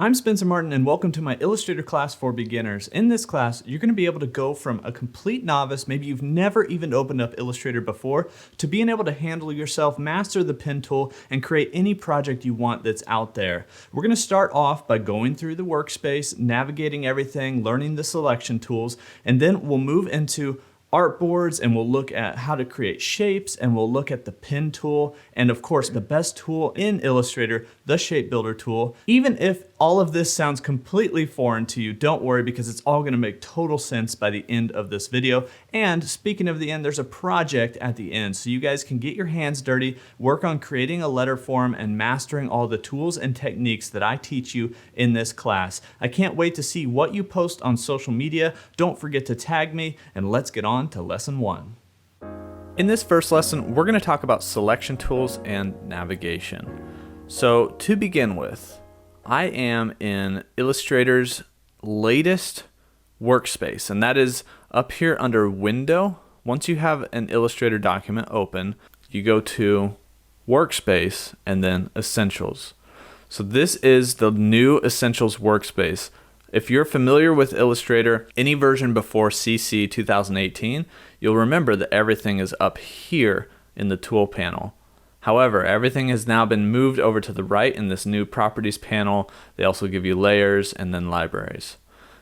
I'm Spencer Martin and welcome to my Illustrator class for beginners. In this class, you're going to be able to go from a complete novice, maybe you've never even opened up Illustrator before, to being able to handle yourself, master the pen tool, and create any project you want that's out there. We're going to start off by going through the workspace, navigating everything, learning the selection tools, and then we'll move into Artboards and we'll look at how to create shapes and we'll look at the pen tool and of course the best tool in Illustrator, the shape builder tool. Even if all of this sounds completely foreign to you, don't worry because it's all going to make total sense by the end of this video. And speaking of the end, there's a project at the end so you guys can get your hands dirty, work on creating a letter form and mastering all the tools and techniques that I teach you in this class. I can't wait to see what you post on social media. Don't forget to tag me and let's get on to lesson 1. In this first lesson, we're going to talk about selection tools and navigation. So to begin with, I am in Illustrator's latest workspace, and that is up here under Window. Once you have an Illustrator document open, you go to Workspace and then Essentials. So this is the new Essentials workspace. If you're familiar with Illustrator, any version before CC 2018, you'll remember that everything is up here in the tool panel. However, everything has now been moved over to the right in this new properties panel. They also give you layers and then libraries.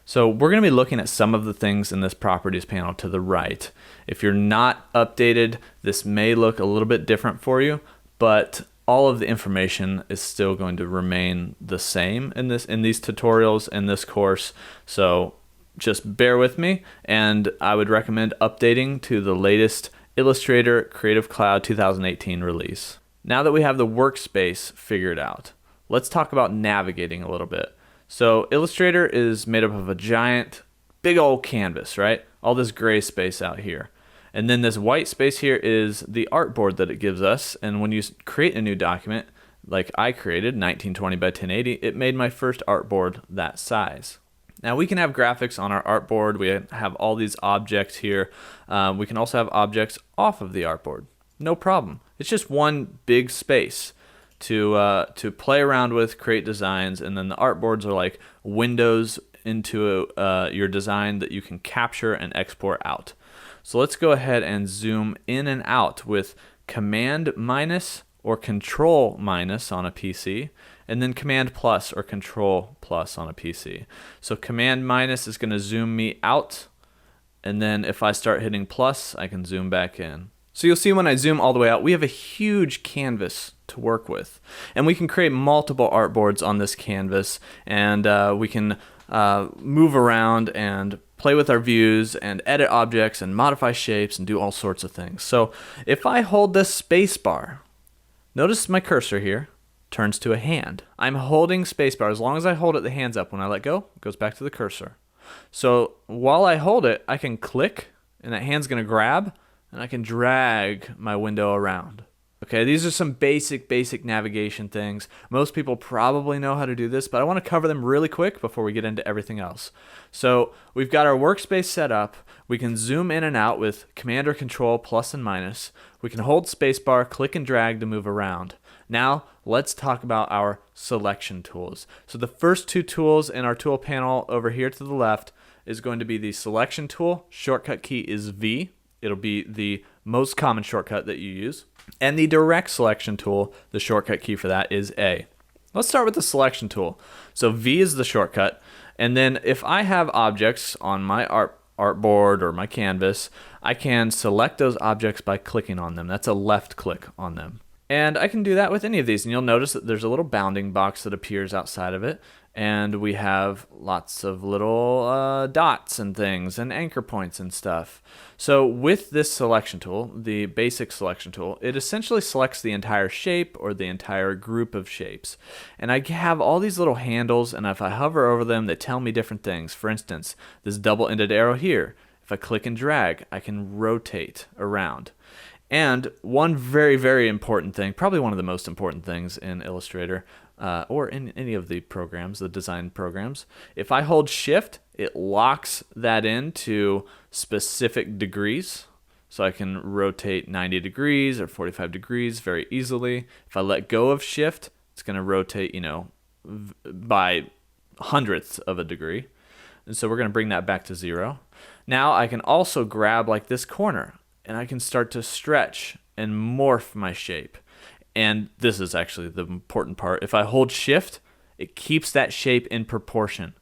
So we're going to be looking at some of the things in this properties panel to the right. If you're not updated, this may look a little bit different for you, but all of the information is still going to remain the same in these tutorials in this course. So just bear with me, and I would recommend updating to the latest Illustrator Creative Cloud 2018 release. Now that we have the workspace figured out, let's talk about navigating a little bit. So Illustrator is made up of a giant, big old canvas, right? All this gray space out here. And then this white space here is the artboard that it gives us. And when you create a new document, like I created, 1920 by 1080, it made my first artboard that size. Now we can have graphics on our artboard. We have all these objects here. We can also have objects off of the artboard. No problem. It's just one big space to play around with, create designs, and then the artboards are like windows into your design that you can capture and export out. So let's go ahead and zoom in and out with Command minus or Control minus on a PC, and then Command plus or Control plus on a PC. So Command minus is going to zoom me out, and then if I start hitting plus, I can zoom back in. So you'll see when I zoom all the way out, we have a huge canvas to work with. And we can create multiple artboards on this canvas, and we can move around and play with our views and edit objects and modify shapes and do all sorts of things. So if I hold this space bar, notice my cursor here turns to a hand. I'm holding spacebar. As long as I hold it, the hand's up. When I let go, it goes back to the cursor. So while I hold it, I can click, and that hand's going to grab, and I can drag my window around. Okay, these are some basic navigation things. Most people probably know how to do this, but I want to cover them really quick before we get into everything else. So we've got our workspace set up. We can zoom in and out with Command or Control plus and minus. We can hold spacebar, click and drag to move around. Now let's talk about our selection tools. So the first two tools in our tool panel over here to the left is going to be the selection tool. Shortcut key is V. It'll be the most common shortcut that you use. And the direct selection tool, the shortcut key for that is A. Let's start with the selection tool. So V is the shortcut. And then if I have objects on my artboard or my canvas, I can select those objects by clicking on them. That's a left click on them. And I can do that with any of these. And you'll notice that there's a little bounding box that appears outside of it. And we have lots of little dots and things and anchor points and stuff. So with this selection tool, the basic selection tool, it essentially selects the entire shape or the entire group of shapes. And I have all these little handles, and if I hover over them, they tell me different things. For instance, this double-ended arrow here, if I click and drag, I can rotate around. And one very important thing, probably one of the most important things in Illustrator, or in any of the programs, the design programs, if I hold Shift, it locks that into specific degrees. So I can rotate 90 degrees or 45 degrees very easily. If I let go of Shift, it's going to rotate, by hundredths of a degree. And so we're going to bring that back to 0. Now I can also grab like this corner and I can start to stretch and morph my shape. And this is actually the important part. If I hold shift, it keeps that shape in proportion.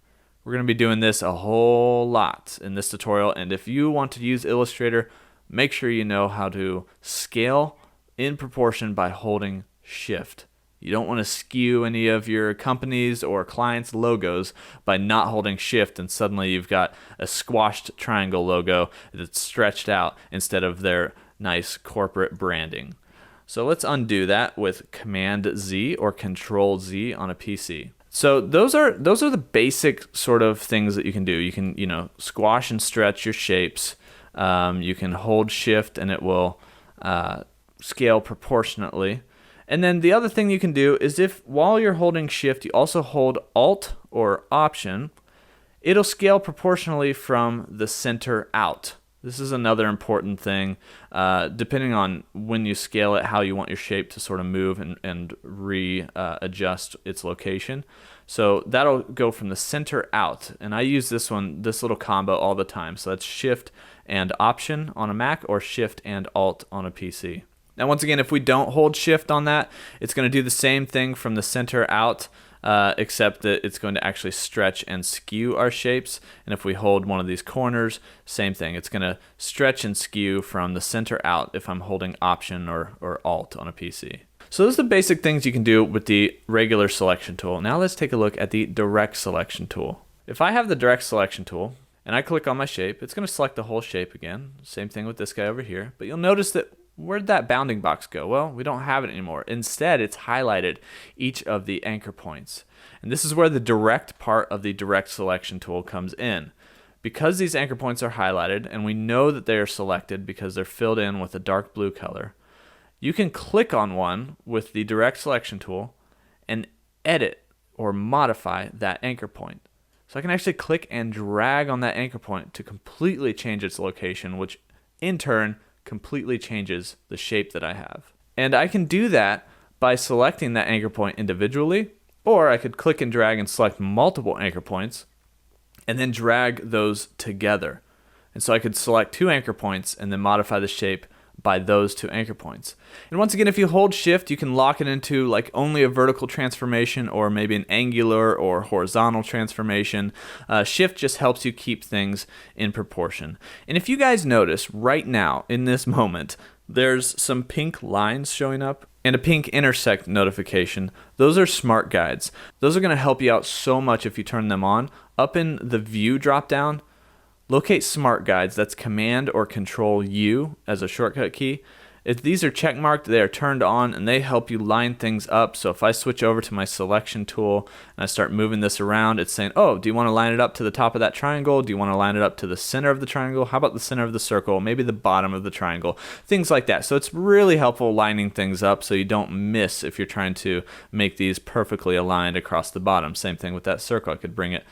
We're going to be doing this a whole lot in this tutorial. And if you want to use Illustrator, make sure you know how to scale in proportion by holding shift. You don't want to skew any of your company's or clients' logos by not holding shift, and suddenly you've got a squashed triangle logo that's stretched out instead of their nice corporate branding. So let's undo that with Command Z or Control Z on a PC. So those are the basic sort of things that you can do. You can, squash and stretch your shapes. You can hold shift and it will scale proportionately. And then the other thing you can do is if while you're holding shift, you also hold Alt or Option, it'll scale proportionally from the center out. This is another important thing. Depending on when you scale it, how you want your shape to sort of move and readjust its location. So that'll go from the center out. And I use this little combo all the time. So that's Shift and Option on a Mac or Shift and Alt on a PC. Now, once again, if we don't hold shift on that, it's going to do the same thing from the center out, except that it's going to actually stretch and skew our shapes. And if we hold one of these corners, same thing. It's going to stretch and skew from the center out if I'm holding Option or Alt on a PC. So those are the basic things you can do with the regular selection tool. Now let's take a look at the direct selection tool. If I have the direct selection tool and I click on my shape, it's going to select the whole shape again. Same thing with this guy over here. But you'll notice that where'd that bounding box go? Well, we don't have it anymore. Instead, it's highlighted each of the anchor points. And this is where the direct part of the direct selection tool comes in. Because these anchor points are highlighted, and we know that they are selected because they're filled in with a dark blue color, you can click on one with the direct selection tool and edit or modify that anchor point. So I can actually click and drag on that anchor point to completely change its location, which in turn completely changes the shape that I have. And I can do that by selecting that anchor point individually, or I could click and drag and select multiple anchor points and then drag those together. And so I could select 2 anchor points and then modify the shape by those 2 anchor points. And once again, if you hold shift, you can lock it into like only a vertical transformation or maybe an angular or horizontal transformation. Shift just helps you keep things in proportion. And if you guys notice right now in this moment, there's some pink lines showing up and a pink intersect notification. Those are smart guides. Those are going to help you out so much if you turn them on. Up in the view dropdown, locate smart guides. That's Command or Control U as a shortcut key. If these are check marked, they are turned on and they help you line things up. So if I switch over to my selection tool and I start moving this around, it's saying, oh, do you want to line it up to the top of that triangle? Do you want to line it up to the center of the triangle? How about the center of the circle? Maybe the bottom of the triangle? Things like that. So it's really helpful lining things up so you don't miss if you're trying to make these perfectly aligned across the bottom. Same thing with that circle. I could bring it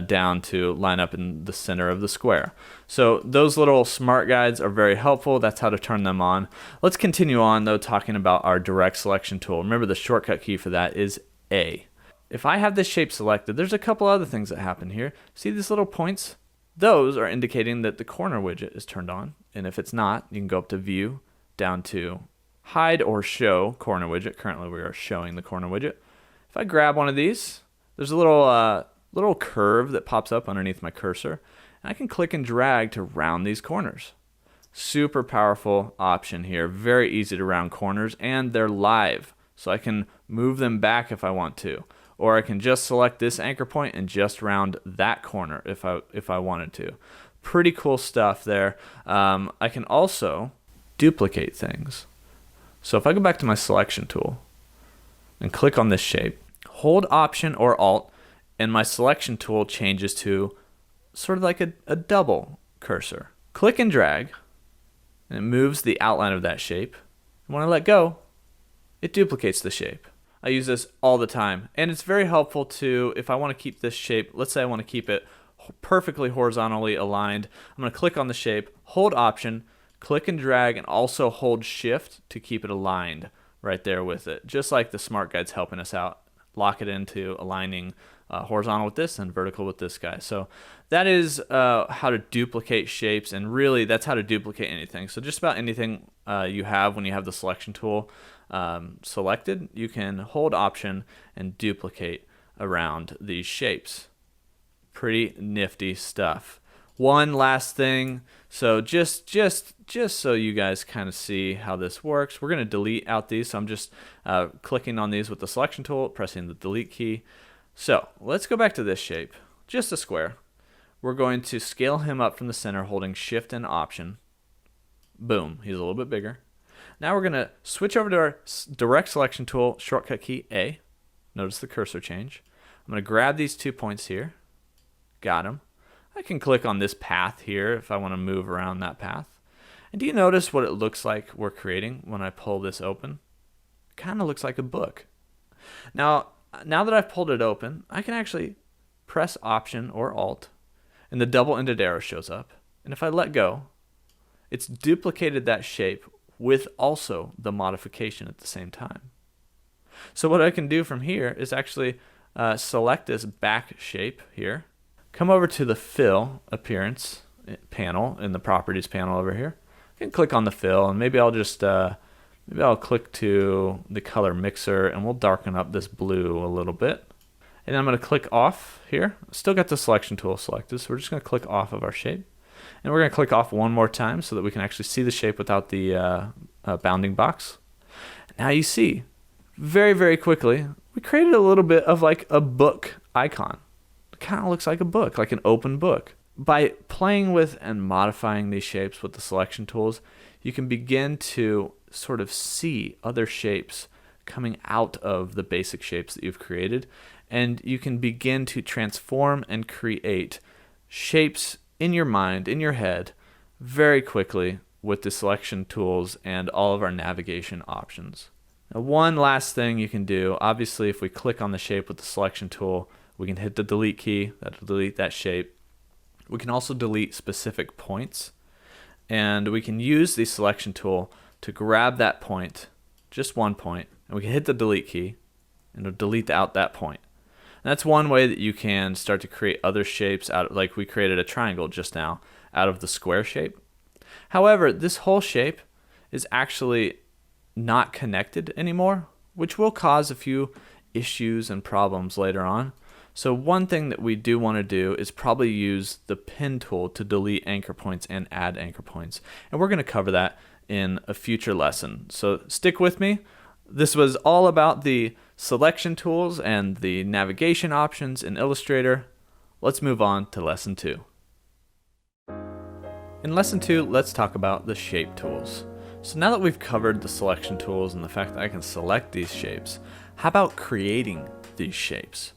down to line up in the center of the square. So those little smart guides are very helpful. That's how to turn them on. Let's continue on though talking about our direct selection tool. Remember the shortcut key for that is A. If I have this shape selected, there's a couple other things that happen here. See these little points? Those are indicating that the corner widget is turned on. And if it's not, you can go up to View, down to Hide or Show Corner Widget. Currently we are showing the corner widget. If I grab one of these, there's a little curve that pops up underneath my cursor. And I can click and drag to round these corners. Super powerful option here. Very easy to round corners, and they're live. So I can move them back if I want to. Or I can just select this anchor point and just round that corner if I wanted to. Pretty cool stuff there. I can also duplicate things. So if I go back to my selection tool and click on this shape, hold Option or Alt, and my selection tool changes to sort of like a double cursor. Click and drag, and it moves the outline of that shape. And when I let go, it duplicates the shape. I use this all the time, and it's very helpful to, if I want to keep this shape, let's say I want to keep it perfectly horizontally aligned, I'm going to click on the shape, hold Option, click and drag, and also hold Shift to keep it aligned right there with it, just like the smart guide's helping us out. Lock it into aligning horizontal with this and vertical with this guy. So that is how to duplicate shapes, and really that's how to duplicate anything. So just about anything you have when you have the selection tool selected, you can hold Option and duplicate around these shapes. Pretty nifty stuff. One last thing, so just so you guys kind of see how this works, we're going to delete out these. So I'm just clicking on these with the selection tool, pressing the delete key. So let's go back to this shape, just a square. We're going to scale him up from the center, holding Shift and Option. Boom, he's a little bit bigger. Now we're going to switch over to our direct selection tool, shortcut key A. Notice the cursor change. I'm going to grab these 2 points here. Got them. I can click on this path here if I want to move around that path. And do you notice what it looks like we're creating when I pull this open? It kind of looks like a book. Now that I've pulled it open, I can actually press Option or Alt, and the double-ended arrow shows up. And if I let go, it's duplicated that shape with also the modification at the same time. So what I can do from here is actually select this back shape here, come over to the Fill Appearance panel in the Properties panel over here. I can click on the fill, and maybe I'll just maybe I'll click to the color mixer, and we'll darken up this blue a little bit. And I'm going to click off here. Still got the selection tool selected, so we're just going to click off of our shape. And we're going to click off one more time so that we can actually see the shape without the bounding box. Now you see, very, very quickly, we created a little bit of like a book icon. It kind of looks like a book, like an open book. By playing with and modifying these shapes with the selection tools, you can begin to sort of see other shapes coming out of the basic shapes that you've created, and you can begin to transform and create shapes in your mind, in your head, very quickly with the selection tools and all of our navigation options. Now, one last thing you can do, obviously if we click on the shape with the selection tool, we can hit the delete key, that'll delete that shape. We can also delete specific points, and we can use the selection tool to grab that point, just one point, and we can hit the delete key and it'll delete out that point. And that's one way that you can start to create other shapes out of, like we created a triangle just now out of the square shape. However, this whole shape is actually not connected anymore, which will cause a few issues and problems later on. So one thing that we do want to do is probably use the pen tool to delete anchor points and add anchor points. And we're going to cover that in a future lesson. So stick with me. This was all about the selection tools and the navigation options in Illustrator. Let's move on to lesson 2. In lesson 2, let's talk about the shape tools. So now that we've covered the selection tools and the fact that I can select these shapes, how about creating these shapes?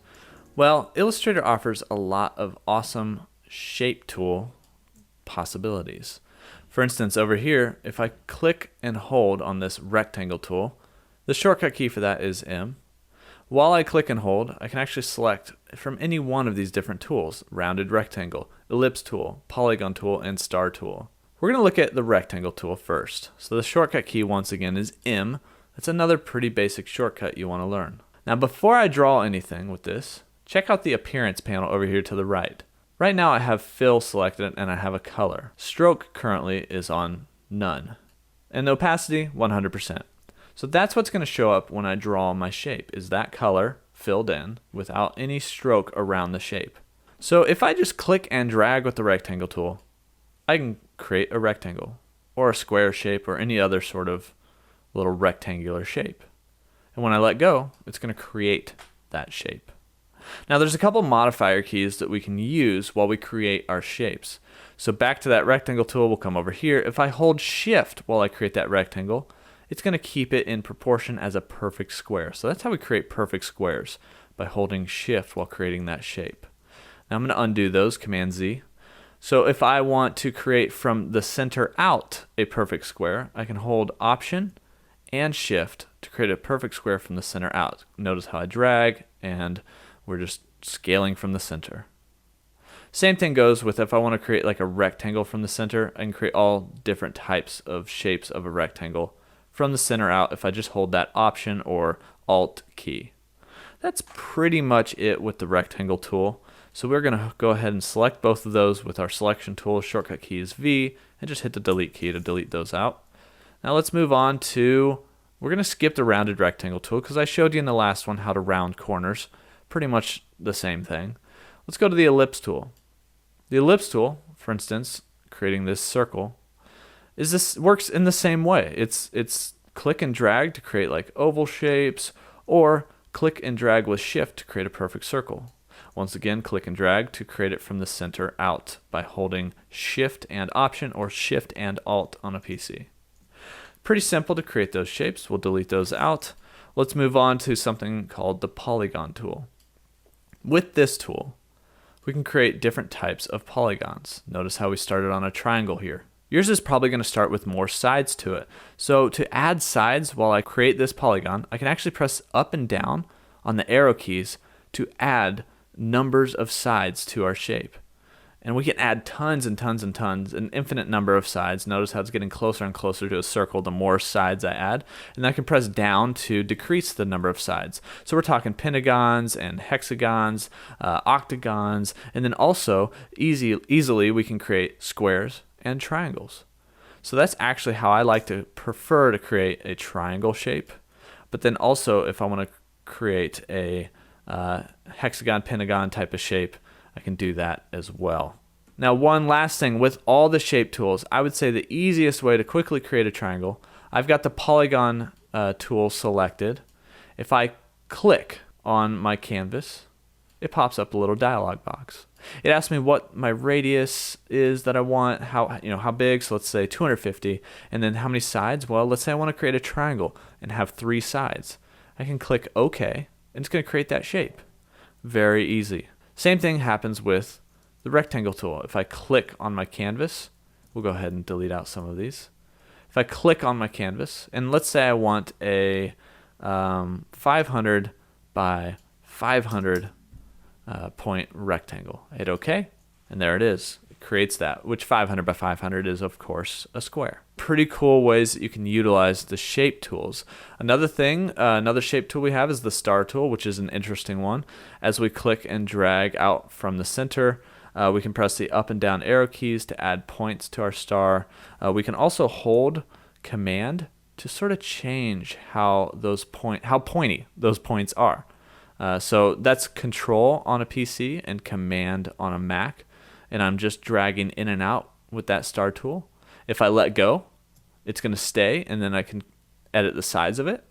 Well, Illustrator offers a lot of awesome shape tool possibilities. For instance, over here, if I click and hold on this rectangle tool, the shortcut key for that is M. While I click and hold, I can actually select from any one of these different tools: rounded rectangle, ellipse tool, polygon tool, and star tool. We're going to look at the rectangle tool first. So the shortcut key once again is M. That's another pretty basic shortcut you want to learn. Now before I draw anything with this, check out the appearance panel over here to the right. Right now I have fill selected and I have a color. Stroke currently is on none. And the opacity, 100%. So that's what's going to show up when I draw my shape, is that color filled in without any stroke around the shape. So if I just click and drag with the rectangle tool, I can create a rectangle or a square shape or any other sort of little rectangular shape. And when I let go, it's going to create that shape. Now there's a couple modifier keys that we can use while we create our shapes. So back to that rectangle tool, we'll come over here. If I hold Shift while I create that rectangle, it's going to keep it in proportion as a perfect square. So that's how we create perfect squares, by holding Shift while creating that shape. Now I'm going to undo those, Command Z. So if I want to create from the center out a perfect square, I can hold Option and Shift to create a perfect square from the center out. Notice how I drag and we're just scaling from the center. Same thing goes with if I want to create like a rectangle from the center, I can create all different types of shapes of a rectangle from the center out if I just hold that Option or Alt key. That's pretty much it with the rectangle tool. So we're going to go ahead and select both of those with our selection tool. Shortcut key is V, and just hit the delete key to delete those out. Now let's move on to, we're going to skip the rounded rectangle tool because I showed you in the last one how to round corners. Pretty much the same thing. Let's go to the ellipse tool. The ellipse tool, for instance, creating this circle, works in the same way. It's click and drag to create like oval shapes, or click and drag with shift to create a perfect circle. Once again, click and drag to create it from the center out by holding shift and option or shift and alt on a PC. Pretty simple to create those shapes. We'll delete those out. Let's move on to something called the polygon tool. With this tool, we can create different types of polygons. Notice how we started on a triangle here. Yours is probably going to start with more sides to it. So to add sides while I create this polygon, I can actually press up and down on the arrow keys to add numbers of sides to our shape. And we can add tons and tons and tons, an infinite number of sides. Notice how it's getting closer and closer to a circle the more sides I add. And I can press down to decrease the number of sides. So we're talking pentagons and hexagons, octagons, and then also easily we can create squares and triangles. So that's actually how I like to prefer to create a triangle shape. But then also if I want to create a hexagon, pentagon type of shape, I can do that as well. Now, one last thing, with all the shape tools, I would say the easiest way to quickly create a triangle, I've got the polygon tool selected. If I click on my canvas, it pops up a little dialog box. It asks me what my radius is that I want, how big, so let's say 250, and then how many sides? Well, let's say I want to create a triangle and have 3 sides. I can click OK, and it's going to create that shape. Very easy. Same thing happens with the rectangle tool. If I click on my canvas, we'll go ahead and delete out some of these. If I click on my canvas, and let's say I want a 500 by 500 point rectangle, hit OK, and there it is. It creates that, which 500 by 500 is, of course, a square. Pretty cool ways that you can utilize the shape tools. Another thing, another shape tool we have is the star tool, which is an interesting one. As we click and drag out from the center, we can press the up and down arrow keys to add points to our star. We can also hold Command to sort of change how pointy those points are. So that's Control on a PC and Command on a Mac, and I'm just dragging in and out with that star tool. If I let go, it's going to stay, and then I can edit the size of it.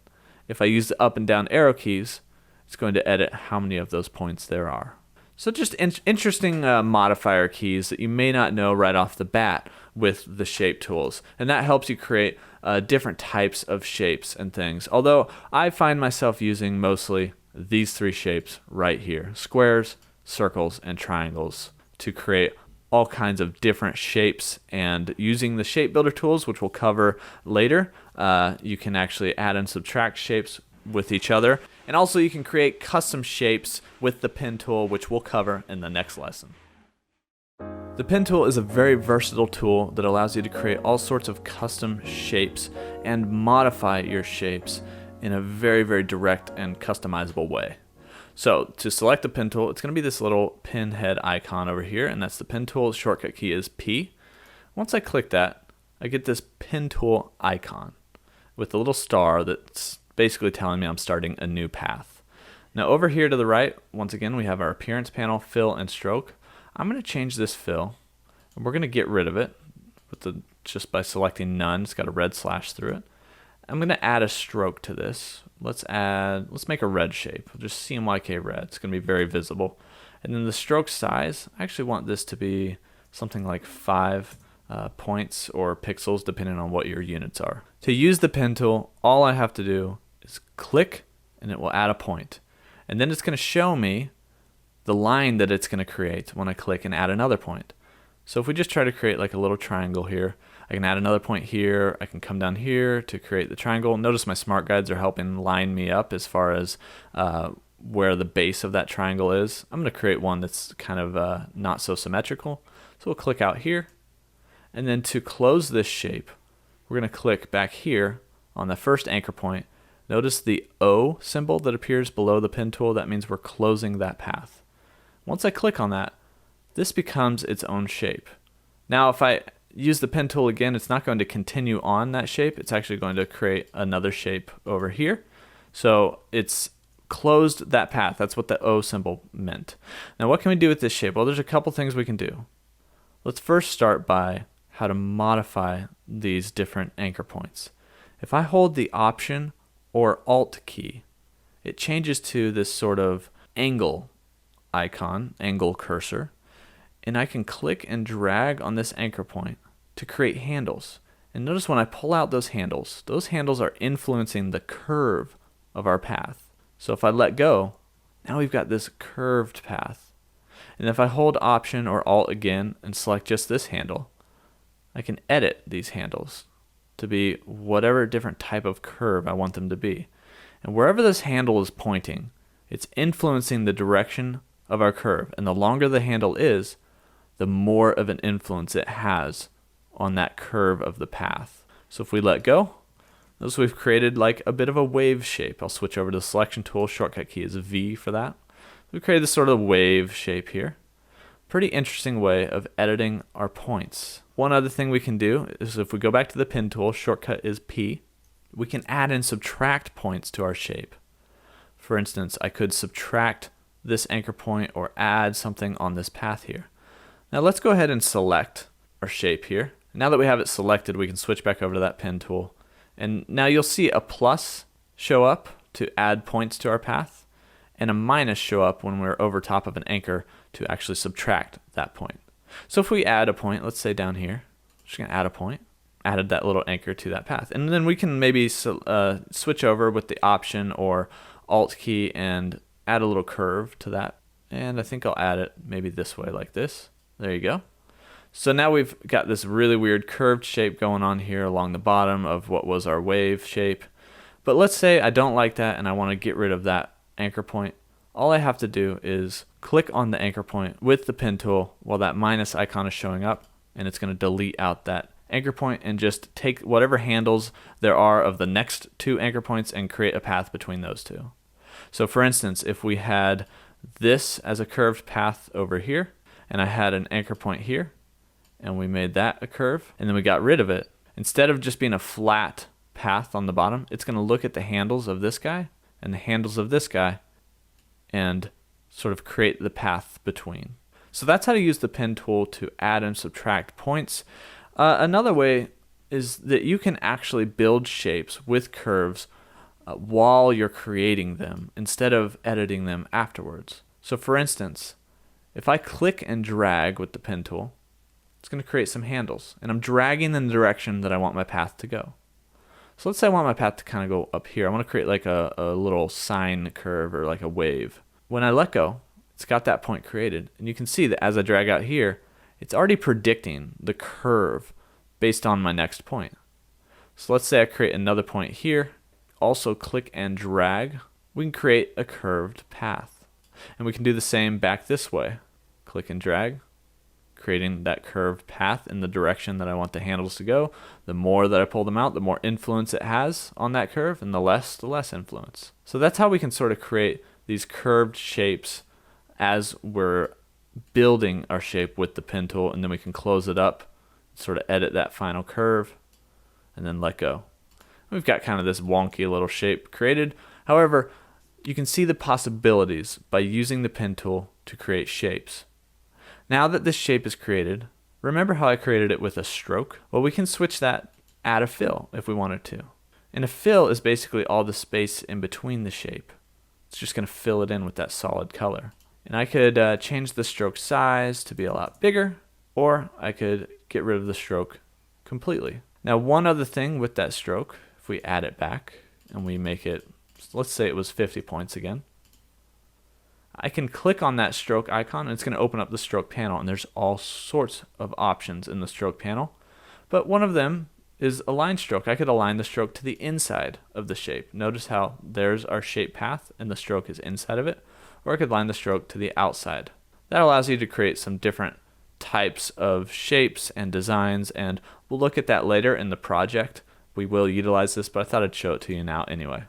If I use the up and down arrow keys, it's going to edit how many of those points there are. So just interesting modifier keys that you may not know right off the bat with the shape tools. And that helps you create different types of shapes and things. Although I find myself using mostly these 3 shapes right here: squares, circles, and triangles, to create all kinds of different shapes. And using the shape builder tools, which we'll cover later, you can actually add and subtract shapes with each other. And also you can create custom shapes with the pen tool, which we'll cover in the next lesson. The pen tool is a very versatile tool that allows you to create all sorts of custom shapes and modify your shapes in a very, very direct and customizable way. So to select the pen tool, it's going to be this little pen head icon over here, and that's the pen tool. Shortcut key is P. Once I click that, I get this pen tool icon with a little star that's basically telling me I'm starting a new path. Now over here to the right, once again, we have our appearance panel, fill, and stroke. I'm going to change this fill, and we're going to get rid of it just by selecting none. It's got a red slash through it. I'm going to add a stroke to this. Let's make a red shape. Just CMYK red. It's going to be very visible. And then the stroke size, I actually want this to be something like 5 points or pixels, depending on what your units are. To use the pen tool, all I have to do is click, and it will add a point. And then it's going to show me the line that it's going to create when I click and add another point. So if we just try to create like a little triangle here, I can add another point here. I can come down here to create the triangle. Notice my smart guides are helping line me up as far as where the base of that triangle is. I'm going to create one that's kind of not so symmetrical. So we'll click out here. And then to close this shape, we're going to click back here on the first anchor point, Notice the O symbol that appears below the pen tool. That means we're closing that path. Once I click on that, this becomes its own shape. Now if I use the pen tool again, it's not going to continue on that shape. It's actually going to create another shape over here. So it's closed that path. That's what the O symbol meant. Now what can we do with this shape? Well, there's a couple things we can do. Let's first start by how to modify these different anchor points. If I hold the Option or Alt key, it changes to this sort of angle icon, angle cursor, and I can click and drag on this anchor point to create handles. And notice when I pull out those handles are influencing the curve of our path. So if I let go, now we've got this curved path. And if I hold Option or Alt again and select just this handle, I can edit these handles to be whatever different type of curve I want them to be. And wherever this handle is pointing, it's influencing the direction of our curve. And the longer the handle is, the more of an influence it has on that curve of the path. So if we let go, notice we've created like a bit of a wave shape. I'll switch over to the selection tool. Shortcut key is V for that. We created this sort of wave shape here. Pretty interesting way of editing our points. One other thing we can do is if we go back to the pen tool, shortcut is P, we can add and subtract points to our shape. For instance, I could subtract this anchor point or add something on this path here. Now let's go ahead and select our shape here. Now that we have it selected, we can switch back over to that pen tool. And now you'll see a plus show up to add points to our path, and a minus show up when we're over top of an anchor to actually subtract that point. So if we add a point, let's say down here, just gonna add a point, added that little anchor to that path. And then we can maybe switch over with the Option or Alt key and add a little curve to that. And I think I'll add it maybe this way, like this. There you go. So now we've got this really weird curved shape going on here along the bottom of what was our wave shape. But let's say I don't like that and I want to get rid of that anchor point. All I have to do is click on the anchor point with the pen tool while that minus icon is showing up, and it's going to delete out that anchor point and just take whatever handles there are of the next two anchor points and create a path between those two. So for instance, if we had this as a curved path over here, and I had an anchor point here, and we made that a curve, and then we got rid of it, instead of just being a flat path on the bottom, it's going to look at the handles of this guy and the handles of this guy and sort of create the path between. So that's how to use the pen tool to add and subtract points. Another way is that you can actually build shapes with curves while you're creating them instead of editing them afterwards. So for instance, if I click and drag with the pen tool, it's going to create some handles, and I'm dragging in the direction that I want my path to go. So let's say I want my path to kind of go up here. I want to create like a little sine curve or like a wave. When I let go, it's got that point created, and you can see that as I drag out here, it's already predicting the curve based on my next point. So let's say I create another point here, also click and drag, we can create a curved path. And we can do the same back this way. Click and drag, creating that curved path in the direction that I want the handles to go. The more that I pull them out, the more influence it has on that curve, and the less influence. So that's how we can sort of create these curved shapes as we're building our shape with the pen tool, and then we can close it up, sort of edit that final curve, and then let go. We've got kind of this wonky little shape created. However, you can see the possibilities by using the pen tool to create shapes. Now that this shape is created, remember how I created it with a stroke? Well, we can switch that, add a fill if we wanted to. And a fill is basically all the space in between the shape. It's just going to fill it in with that solid color. And I could change the stroke size to be a lot bigger, or I could get rid of the stroke completely. Now, one other thing with that stroke, if we add it back and we make it, let's say it was 50 points again, I can click on that stroke icon and it's going to open up the stroke panel, and there's all sorts of options in the stroke panel. But one of them is align stroke. I could align the stroke to the inside of the shape. Notice how there's our shape path and the stroke is inside of it. Or I could align the stroke to the outside. That allows you to create some different types of shapes and designs, and we'll look at that later in the project. We will utilize this, but I thought I'd show it to you now anyway.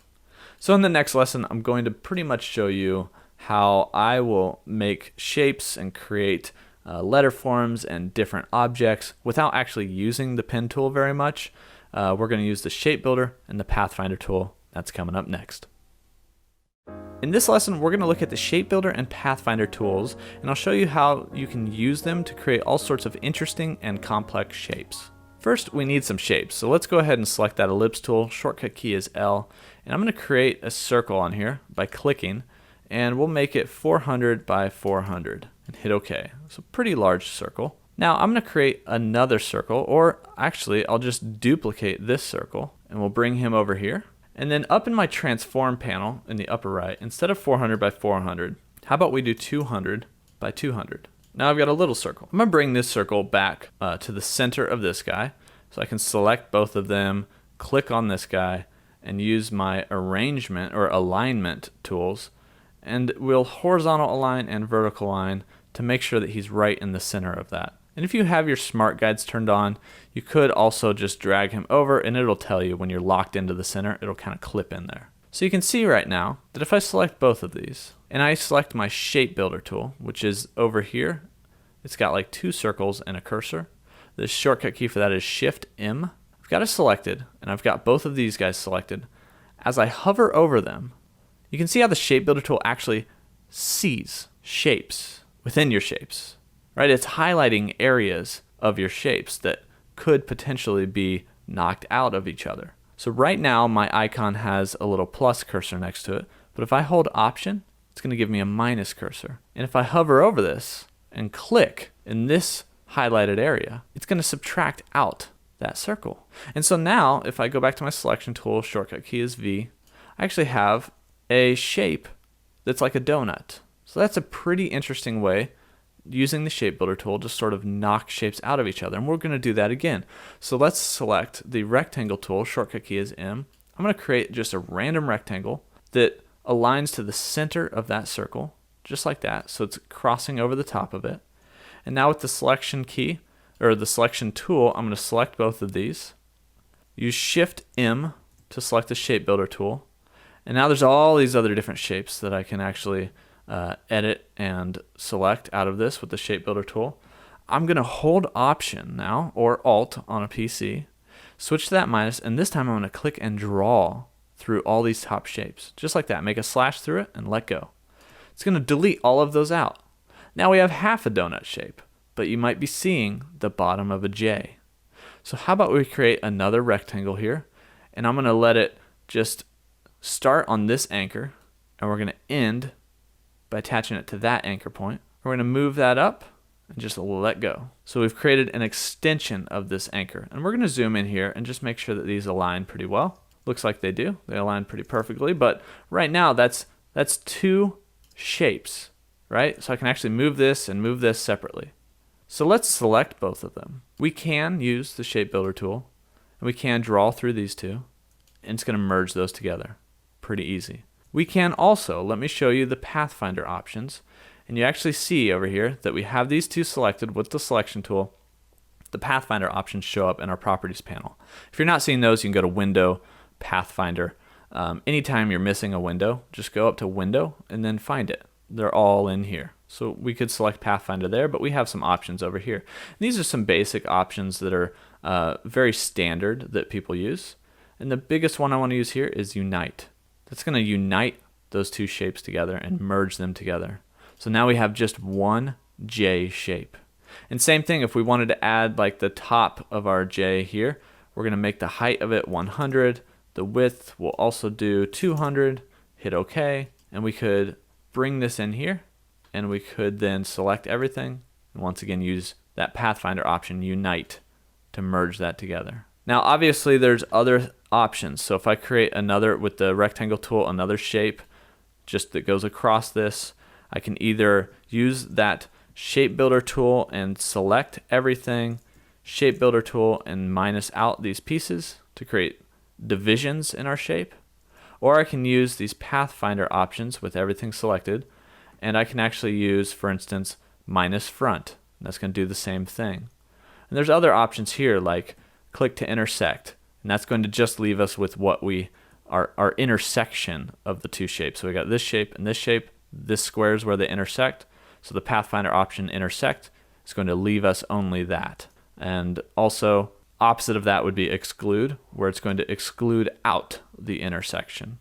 So in the next lesson, I'm going to pretty much show you how I will make shapes and create letter forms and different objects without actually using the pen tool very much. We're going to use the shape builder and the Pathfinder tool. That's coming up next. In this lesson, we're going to look at the shape builder and Pathfinder tools, and I'll show you how you can use them to create all sorts of interesting and complex shapes. First, we need some shapes. So let's go ahead and select that ellipse tool. Shortcut key is L, and I'm going to create a circle on here by clicking, and we'll make it 400 by 400 and hit OK. It's a pretty large circle. Now I'm going to create another circle, or actually I'll just duplicate this circle and we'll bring him over here. And then up in my transform panel in the upper right, instead of 400 by 400, how about we do 200 by 200? Now I've got a little circle. I'm going to bring this circle back to the center of this guy. So I can select both of them, click on this guy, and use my arrangement or alignment tools. And we'll horizontal align and vertical align to make sure that he's right in the center of that. And if you have your smart guides turned on, you could also just drag him over and it'll tell you when you're locked into the center, it'll kind of clip in there. So you can see right now that if I select both of these and I select my shape builder tool, which is over here, it's got like two circles and a cursor. The shortcut key for that is Shift M. I've got it selected and I've got both of these guys selected. As I hover over them, you can see how the shape builder tool actually sees shapes within your shapes. Right? It's highlighting areas of your shapes that could potentially be knocked out of each other. So right now my icon has a little plus cursor next to it, but if I hold Option, it's going to give me a minus cursor. And if I hover over this and click in this highlighted area, it's going to subtract out that circle. And so now if I go back to my selection tool, shortcut key is V, I actually have a shape that's like a donut. So that's a pretty interesting way using the shape builder tool to sort of knock shapes out of each other, and we're going to do that again. So let's select the rectangle tool, shortcut key is M. I'm going to create just a random rectangle that aligns to the center of that circle, just like that, so it's crossing over the top of it. And now with the selection key, or the selection tool, I'm going to select both of these, use Shift M to select the shape builder tool, and now there's all these other different shapes that I can actually edit and select out of this with the shape builder tool. I'm going to hold Option now, or Alt on a PC, switch to that minus, and this time I'm going to click and draw through all these top shapes, just like that. Make a slash through it and let go. It's going to delete all of those out. Now we have half a donut shape, but you might be seeing the bottom of a J. So how about we create another rectangle here, and I'm going to let it just start on this anchor, and we're going to end by attaching it to that anchor point. We're going to move that up and just let go. So we've created an extension of this anchor, and we're going to zoom in here and just make sure that these align pretty well. Looks like they do. They align pretty perfectly, but right now that's two shapes, right? So I can actually move this and move this separately. So let's select both of them. We can use the shape builder tool, and we can draw through these two, and it's going to merge those together. Pretty easy. We can also, let me show you the Pathfinder options, and you actually see over here that we have these two selected with the selection tool. The Pathfinder options show up in our properties panel. If you're not seeing those, you can go to Window, Pathfinder. Anytime you're missing a window, just go up to Window and then find it. They're all in here. So we could select Pathfinder there, but we have some options over here. And these are some basic options that are very standard that people use. And the biggest one I want to use here is Unite. That's going to unite those two shapes together and merge them together. So now we have just one J shape. And same thing, if we wanted to add like the top of our J here, we're going to make the height of it 100. The width we'll also do 200. Hit OK. And we could bring this in here, and we could then select everything. And once again, use that Pathfinder option, Unite, to merge that together. Now, obviously, there's other options. So if I create another, with the rectangle tool, another shape just that goes across this, I can either use that shape builder tool and select everything, shape builder tool and minus out these pieces to create divisions in our shape, or I can use these Pathfinder options with everything selected, and I can actually use, for instance, minus front. And that's going to do the same thing. And there's other options here like click to intersect, and that's going to just leave us with what we our intersection of the two shapes. So we got this shape and this shape. This square is where they intersect. So the Pathfinder option intersect is going to leave us only that. And also opposite of that would be exclude, where it's going to exclude out the intersection.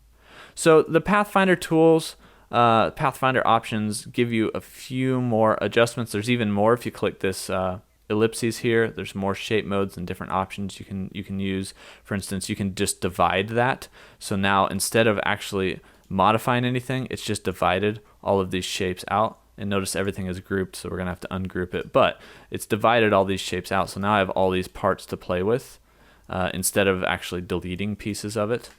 So the Pathfinder tools, Pathfinder options give you a few more adjustments. There's even more if you click this ellipses here. There's more shape modes and different options you can use. For instance, you can just divide that. So now instead of actually modifying anything, it's just divided all of these shapes out. And notice everything is grouped, so we're gonna have to ungroup it. But it's divided all these shapes out, so now I have all these parts to play with instead of actually deleting pieces of it.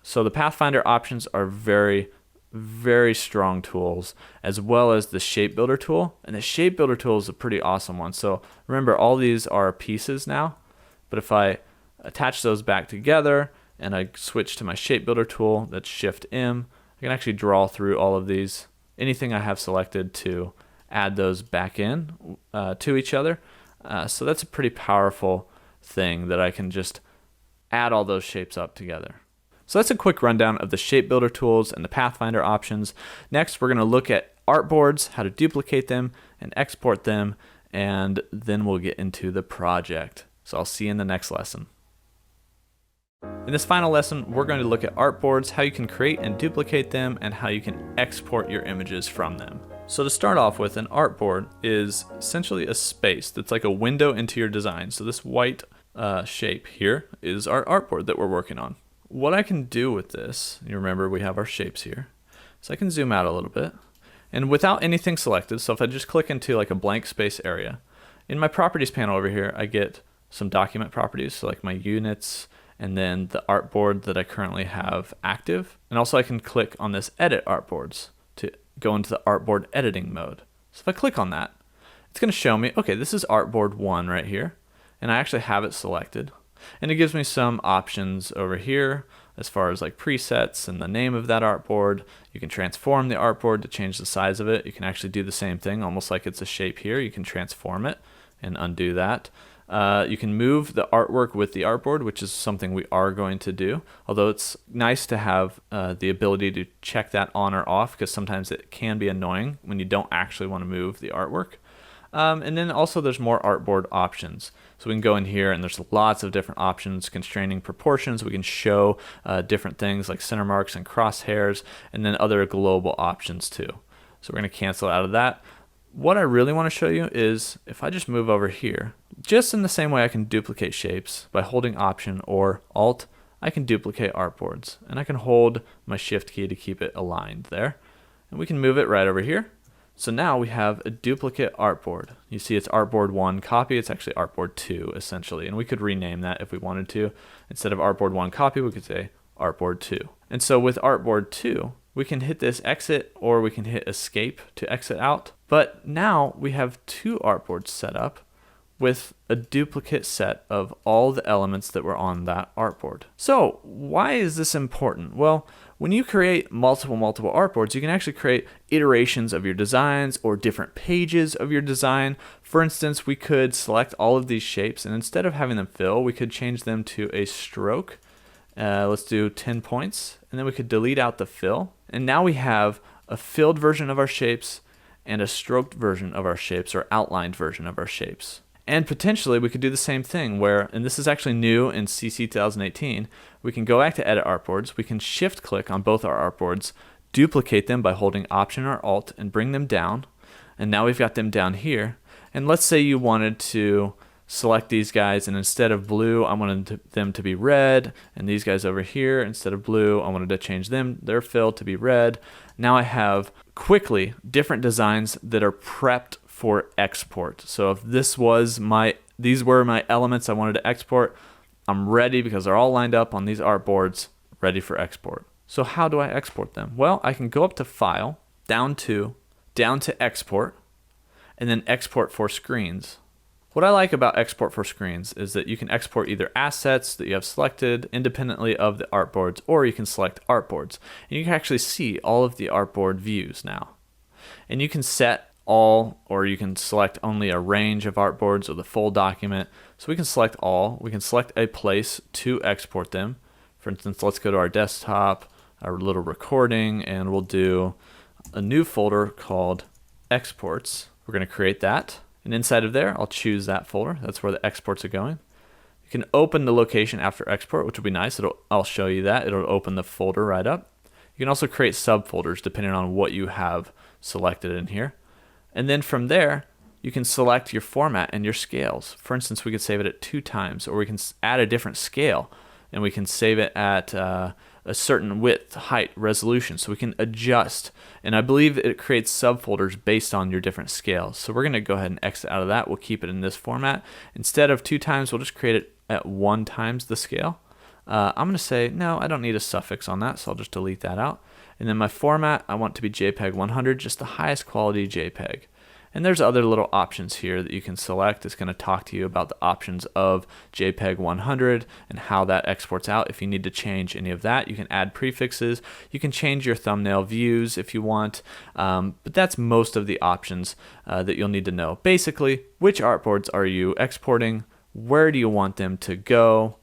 So the Pathfinder options are very, very strong tools, as well as the Shape Builder tool. And the Shape Builder tool is a pretty awesome one. So remember, all these are pieces now, but if I attach those back together and I switch to my Shape Builder tool, that's Shift M, I can actually draw through all of these, anything I have selected, to add those back in to each other. So that's a pretty powerful thing that I can just add all those shapes up together. So that's a quick rundown of the Shape Builder tools and the Pathfinder options. Next, we're going to look at artboards, how to duplicate them and export them, and then we'll get into the project. So I'll see you in the next lesson. In this final lesson, we're going to look at artboards, how you can create and duplicate them, and how you can export your images from them. So to start off with, an artboard is essentially a space that's like a window into your design. So this white shape here is our artboard that we're working on. What I can do with this, you remember we have our shapes here, so I can zoom out a little bit, and without anything selected, so if I just click into like a blank space area, in my properties panel over here, I get some document properties, so like my units, and then the artboard that I currently have active. And also I can click on this edit artboards to go into the artboard editing mode. So if I click on that, it's going to show me, okay, this is artboard 1 right here, and I actually have it selected. And it gives me some options over here as far as like presets and the name of that artboard. You can transform the artboard to change the size of it. You can actually do the same thing, almost like it's a shape here. You can transform it and undo that. You can move the artwork with the artboard, which is something we are going to do. Although it's nice to have the ability to check that on or off, because sometimes it can be annoying when you don't actually want to move the artwork. And then also there's more artboard options. So we can go in here and there's lots of different options, constraining proportions. We can show different things like center marks and crosshairs, and then other global options too. So we're going to cancel out of that. What I really want to show you is if I just move over here, just in the same way I can duplicate shapes by holding Option or Alt, I can duplicate artboards. And I can hold my Shift key to keep it aligned there. And we can move it right over here. So now we have a duplicate artboard. You see it's artboard 1 copy, it's actually artboard 2 essentially, and we could rename that if we wanted to. Instead of artboard 1 copy, we could say artboard 2. And so with artboard 2, we can hit this exit or we can hit escape to exit out. But now we have 2 artboards set up with a duplicate set of all the elements that were on that artboard. So why is this important? Well, when you create multiple artboards, you can actually create iterations of your designs or different pages of your design. For instance, we could select all of these shapes, and instead of having them fill, we could change them to a stroke. Let's do 10 points, and then we could delete out the fill. And now we have a filled version of our shapes and a stroked version of our shapes, or outlined version of our shapes. And potentially we could do the same thing where, and this is actually new in CC 2018, we can go back to edit artboards, we can shift click on both our artboards, duplicate them by holding Option or Alt and bring them down. And now we've got them down here. And let's say you wanted to select these guys, and instead of blue, I wanted them to be red, and these guys over here, instead of blue, I wanted to change them, their fill to be red. Now I have quickly different designs that are prepped for export. So if these were my elements I wanted to export, I'm ready because they're all lined up on these artboards, ready for export. So how do I export them? Well, I can go up to File, down to Export, and then Export for Screens. What I like about Export for Screens is that you can export either assets that you have selected independently of the artboards, or you can select artboards. And you can actually see all of the artboard views now. And you can set all, or you can select only a range of artboards or the full document. So we can select all. We can select a place to export them. For instance, let's go to our desktop, our little recording, and we'll do a new folder called exports. We're going to create that. And inside of there, I'll choose that folder. That's where the exports are going. You can open the location after export, which will be nice. I'll show you that. It'll open the folder right up. You can also create subfolders depending on what you have selected in here. And then from there, you can select your format and your scales. For instance, we could save it at 2 times, or we can add a different scale, and we can save it at a certain width, height, resolution, so we can adjust. And I believe it creates subfolders based on your different scales. So we're going to go ahead and exit out of that. We'll keep it in this format. Instead of 2 times, we'll just create it at 1 times the scale. I'm going to say, no, I don't need a suffix on that, so I'll just delete that out. And then my format, I want to be JPEG 100, just the highest quality JPEG. And there's other little options here that you can select. It's going to talk to you about the options of JPEG 100 and how that exports out. If you need to change any of that, you can add prefixes. You can change your thumbnail views if you want. But that's most of the options that you'll need to know. Basically, which artboards are you exporting? Where do you want them to go?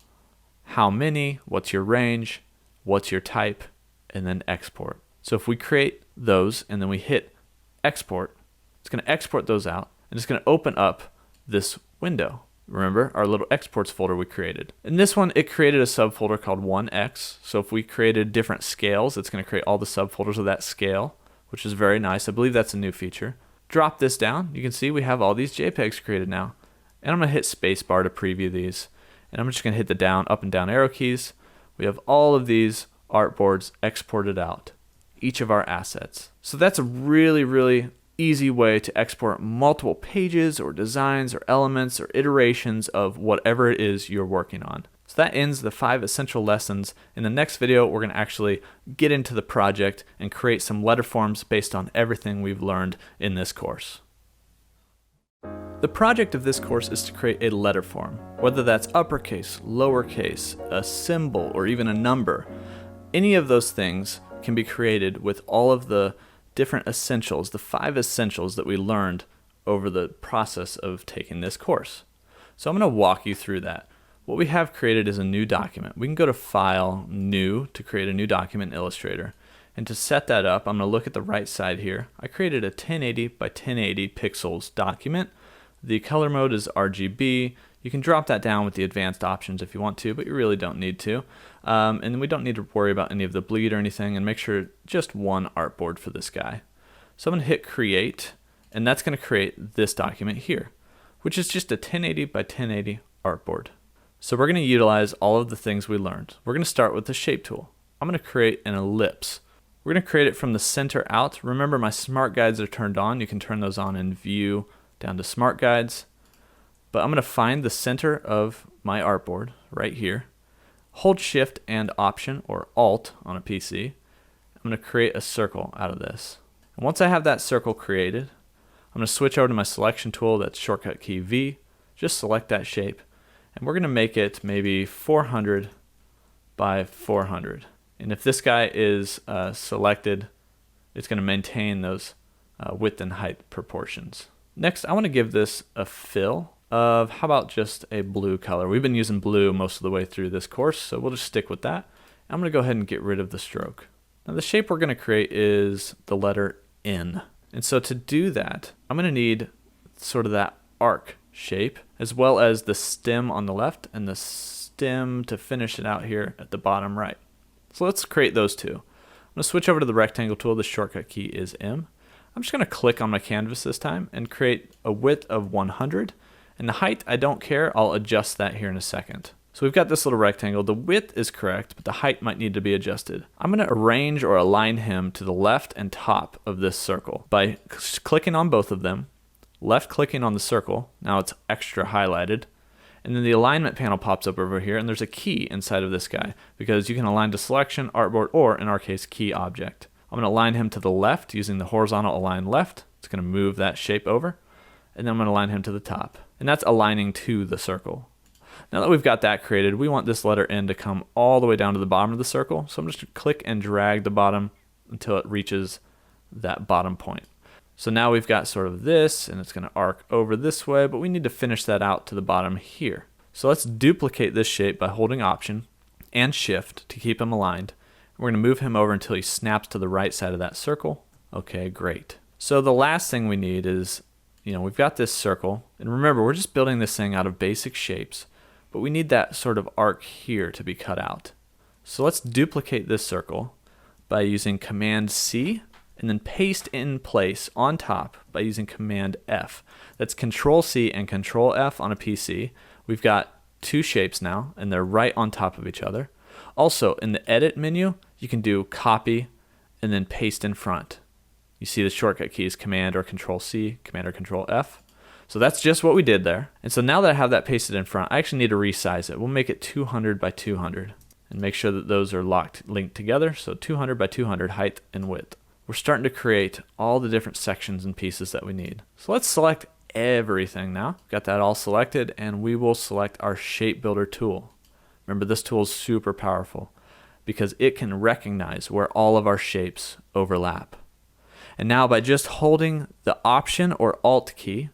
How many? What's your range? What's your type? And then export. So if we create those and then we hit export, it's going to export those out, and it's going to open up this window. Remember our little exports folder we created. In this one, it created a subfolder called 1x. So if we created different scales, it's going to create all the subfolders of that scale, which is very nice. I believe that's a new feature. Drop this down. You can see we have all these JPEGs created now. And I'm going to hit spacebar to preview these. And I'm just going to hit the up and down arrow keys. We have all of these artboards exported out, each of our assets. So that's a really, really easy way to export multiple pages or designs or elements or iterations of whatever it is you're working on. So that ends the 5 essential lessons. In the next video, we're going to actually get into the project and create some letter forms based on everything we've learned in this course. The project of this course is to create a letter form, whether that's uppercase, lowercase, a symbol, or even a number. Any of those things can be created with all of the different essentials, the 5 essentials that we learned over the process of taking this course. So I'm going to walk you through that. What we have created is a new document. We can go to File, New, to create a new document in Illustrator. And to set that up, I'm going to look at the right side here. I created a 1080 by 1080 pixels document. The color mode is RGB. You can drop that down with the advanced options if you want to, but you really don't need to. And we don't need to worry about any of the bleed or anything, and make sure just one artboard for this guy. So I'm going to hit create, and that's going to create this document here, which is just a 1080 by 1080 artboard. So we're going to utilize all of the things we learned. We're going to start with the shape tool. I'm going to create an ellipse. We're going to create it from the center out. Remember, my smart guides are turned on. You can turn those on in view down to smart guides. But I'm going to find the center of my artboard right here. Hold Shift and Option or Alt on a PC. I'm going to create a circle out of this. And once I have that circle created, I'm going to switch over to my selection tool. That's shortcut key V. Just select that shape. And we're going to make it maybe 400 by 400. And if this guy is selected, it's going to maintain those width and height proportions. Next, I want to give this a fill of, how about just a blue color? We've been using blue most of the way through this course, so we'll just stick with that. I'm going to go ahead and get rid of the stroke. Now the shape we're going to create is the letter N. And so to do that, I'm going to need sort of that arc shape, as well as the stem on the left and the stem to finish it out here at the bottom right. So let's create those two. I'm going to switch over to the rectangle tool. The shortcut key is M. I'm just going to click on my canvas this time and create a width of 100. And the height, I don't care. I'll adjust that here in a second. So we've got this little rectangle. The width is correct, but the height might need to be adjusted. I'm going to arrange or align him to the left and top of this circle by clicking on both of them, left clicking on the circle. Now it's extra highlighted. And then the alignment panel pops up over here, and there's a key inside of this guy because you can align to selection, artboard, or in our case, key object. I'm going to align him to the left using the horizontal align left. It's going to move that shape over. And then I'm going to align him to the top. And that's aligning to the circle. Now that we've got that created, we want this letter N to come all the way down to the bottom of the circle. So I'm just going to click and drag the bottom until it reaches that bottom point. So now we've got sort of this, and it's going to arc over this way, but we need to finish that out to the bottom here. So let's duplicate this shape by holding Option and Shift to keep him aligned. We're going to move him over until he snaps to the right side of that circle. Okay, great. So the last thing we need is, we've got this circle, and remember, we're just building this thing out of basic shapes, but we need that sort of arc here to be cut out. So let's duplicate this circle by using Command C, and then paste in place on top by using Command F. That's Control C and Control F on a PC. We've got two shapes now, and they're right on top of each other. Also, in the Edit menu, you can do Copy and then Paste in front. You see the shortcut keys Command or Control C, Command or Control F. So that's just what we did there. And so now that I have that pasted in front, I actually need to resize it. We'll make it 200 by 200 and make sure that those are linked together. So 200 by 200 height and width. We're starting to create all the different sections and pieces that we need. So let's select everything now. Got that all selected, and we will select our Shape Builder tool. Remember, this tool is super powerful because it can recognize where all of our shapes overlap. And now by just holding the Option or Alt key,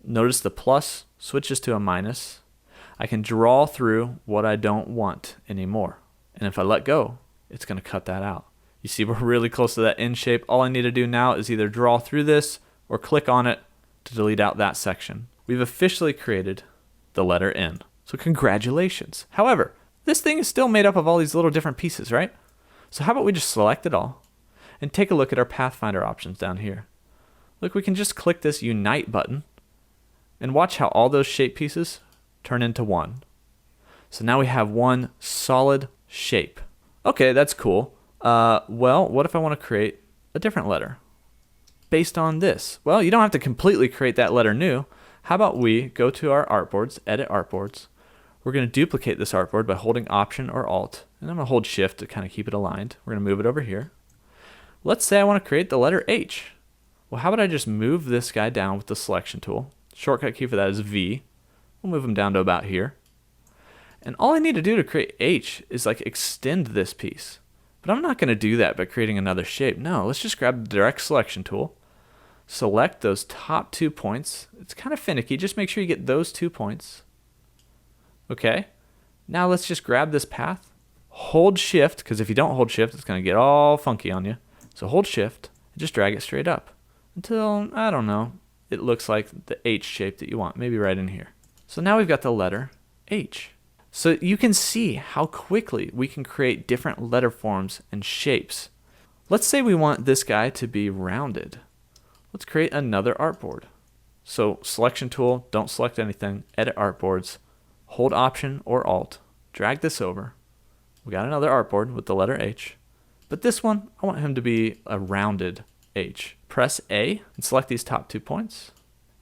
notice the plus switches to a minus. I can draw through what I don't want anymore. And if I let go, it's going to cut that out. You see, we're really close to that end shape. All I need to do now is either draw through this or click on it to delete out that section. We've officially created the letter N. So congratulations. However, this thing is still made up of all these little different pieces, right? So how about we just select it all and take a look at our Pathfinder options down here. Look, we can just click this Unite button and watch how all those shape pieces turn into one. So now we have one solid shape. Okay, that's cool. Well, what if I want to create a different letter based on this? Well, you don't have to completely create that letter new. How about we go to our Artboards, Edit Artboards. We're going to duplicate this artboard by holding Option or Alt, and I'm going to hold Shift to kind of keep it aligned. We're going to move it over here. Let's say I want to create the letter H. Well, how about I just move this guy down with the Selection tool? Shortcut key for that is V. We'll move him down to about here. And all I need to do to create H is extend this piece. But I'm not going to do that by creating another shape. No, let's just grab the Direct Selection tool. Select those top 2 points. It's kind of finicky. Just make sure you get those 2 points. Okay. Now let's just grab this path. Hold Shift, because if you don't hold Shift, it's going to get all funky on you. So hold Shift and just drag it straight up until, I don't know, it looks like the H shape that you want. Maybe right in here. So now we've got the letter H. So you can see how quickly we can create different letter forms and shapes. Let's say we want this guy to be rounded. Let's create another artboard. So Selection tool, don't select anything, Edit Artboards, hold Option or Alt, drag this over. We got another artboard with the letter H, but this one, I want him to be a rounded H. Press A and select these top 2 points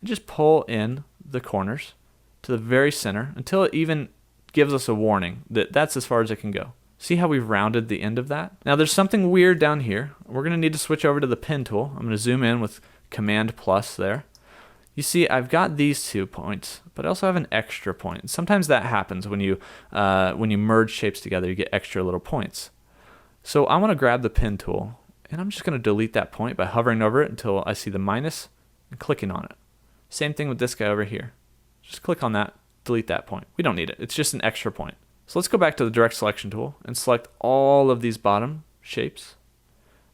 and just pull in the corners to the very center until it even gives us a warning that that's as far as it can go. See how we've rounded the end of that? Now there's something weird down here. We're going to need to switch over to the pen tool. I'm going to zoom in with Command plus there. You see I've got these 2 points, but I also have an extra point. Sometimes that happens when you merge shapes together, you get extra little points. So I want to grab the pen tool and I'm just going to delete that point by hovering over it until I see the minus and clicking on it. Same thing with this guy over here. Just click on that, delete that point. We don't need it. It's just an extra point. So let's go back to the Direct Selection tool and select all of these bottom shapes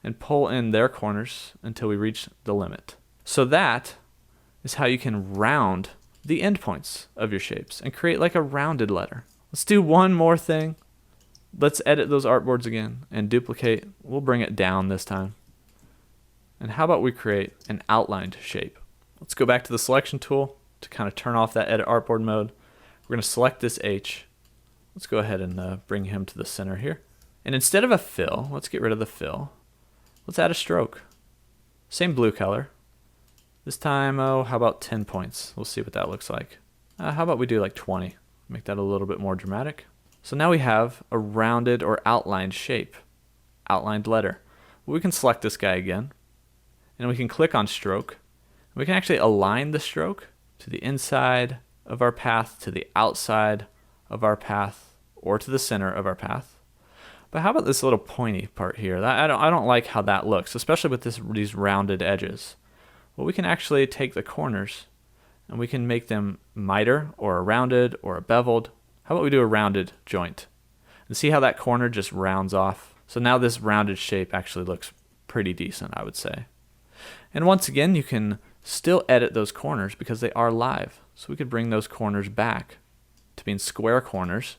and pull in their corners until we reach the limit. So that is how you can round the endpoints of your shapes and create like a rounded letter. Let's do one more thing. Let's edit those artboards again and duplicate. We'll bring it down this time. And how about we create an outlined shape? Let's go back to the Selection tool to kind of turn off that Edit Artboard mode. We're going to select this H. Let's go ahead and bring him to the center here. And instead of a fill, let's get rid of the fill. Let's add a stroke. Same blue color. This time, how about 10 points? We'll see what that looks like. How about we do like 20? Make that a little bit more dramatic. So now we have a rounded or outlined shape, outlined letter. We can select this guy again, and we can click on stroke. We can actually align the stroke to the inside of our path, to the outside of our path, or to the center of our path. But how about this little pointy part here? I don't like how that looks, especially with these rounded edges. Well, we can actually take the corners and we can make them miter or a rounded or a beveled. How about we do a rounded joint? And see how that corner just rounds off? So now this rounded shape actually looks pretty decent, I would say. And once again, you can still edit those corners because they are live. So we could bring those corners back to being square corners.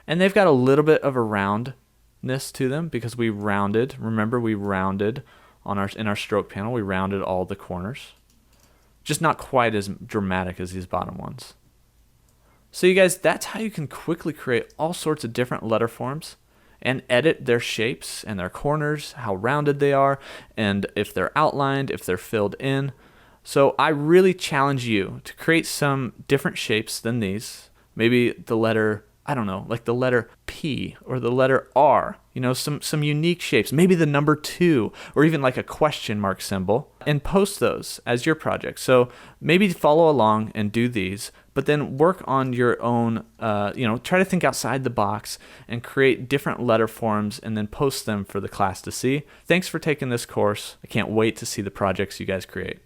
And they've got a little bit of a roundness to them because we rounded. Remember, we rounded in our stroke panel, we rounded all the corners. Just not quite as dramatic as these bottom ones. So you guys, that's how you can quickly create all sorts of different letter forms and edit their shapes and their corners, how rounded they are, and if they're outlined, if they're filled in. So I really challenge you to create some different shapes than these. Maybe the letter, I don't know, like the letter P or the letter R, some unique shapes, maybe the number 2 or even like a question mark symbol, and post those as your project. So maybe follow along and do these, but then work on your own, try to think outside the box and create different letter forms and then post them for the class to see. Thanks for taking this course. I can't wait to see the projects you guys create.